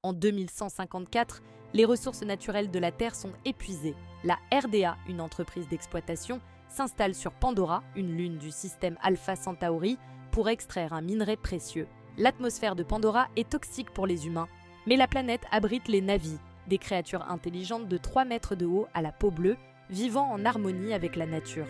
En 2154, les ressources naturelles de la Terre sont épuisées. La RDA, une entreprise d'exploitation, s'installe sur Pandora, une lune du système Alpha Centauri, pour extraire un minerai précieux. L'atmosphère de Pandora est toxique pour les humains, mais la planète abrite les Na'vi, des créatures intelligentes de 3 mètres de haut à la peau bleue, vivant en harmonie avec la nature.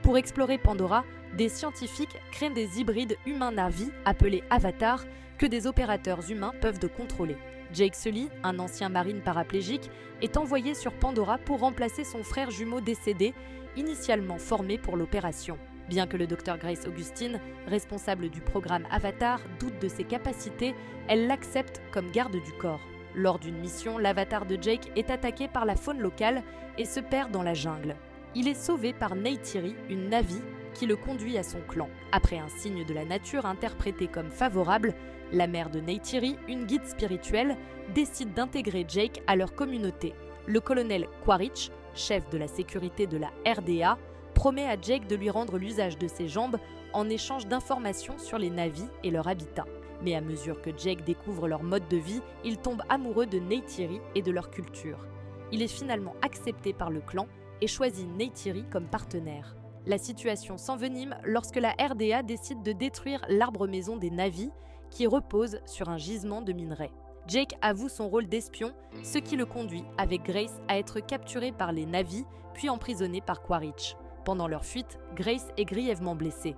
Pour explorer Pandora, des scientifiques créent des hybrides humains-Na'vi, appelés avatars, que des opérateurs humains peuvent contrôler. Jake Sully, un ancien marine paraplégique, est envoyé sur Pandora pour remplacer son frère jumeau décédé, initialement formé pour l'opération. Bien que le Dr Grace Augustine, responsable du programme Avatar, doute de ses capacités, elle l'accepte comme garde du corps. Lors d'une mission, l'avatar de Jake est attaqué par la faune locale et se perd dans la jungle. Il est sauvé par Neytiri, une Na'vi, qui le conduit à son clan. Après un signe de la nature interprété comme favorable, la mère de Neytiri, une guide spirituelle, décide d'intégrer Jake à leur communauté. Le colonel Quaritch, chef de la sécurité de la RDA, promet à Jake de lui rendre l'usage de ses jambes en échange d'informations sur les Na'vi et leur habitat. Mais à mesure que Jake découvre leur mode de vie, il tombe amoureux de Neytiri et de leur culture. Il est finalement accepté par le clan et choisit Neytiri comme partenaire. La situation s'envenime lorsque la RDA décide de détruire l'arbre-maison des Na'vi qui repose sur un gisement de minerais. Jake avoue son rôle d'espion, ce qui le conduit, avec Grace, à être capturé par les Na'vi puis emprisonné par Quaritch. Pendant leur fuite, Grace est grièvement blessée.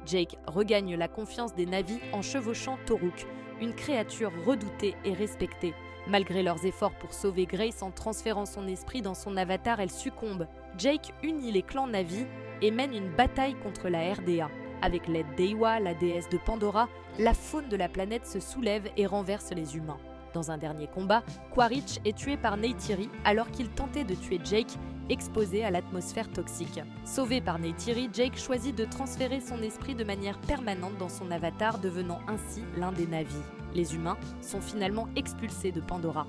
Jake regagne la confiance des Na'vi en chevauchant Toruk, une créature redoutée et respectée. Malgré leurs efforts pour sauver Grace en transférant son esprit dans son avatar, elle succombe. Jake unit les clans Na'vi et mène une bataille contre la RDA. Avec l'aide d'Eywa, la déesse de Pandora, la faune de la planète se soulève et renverse les humains. Dans un dernier combat, Quaritch est tué par Neytiri alors qu'il tentait de tuer Jake, exposé à l'atmosphère toxique. Sauvé par Neytiri, Jake choisit de transférer son esprit de manière permanente dans son avatar, devenant ainsi l'un des Na'vi. Les humains sont finalement expulsés de Pandora.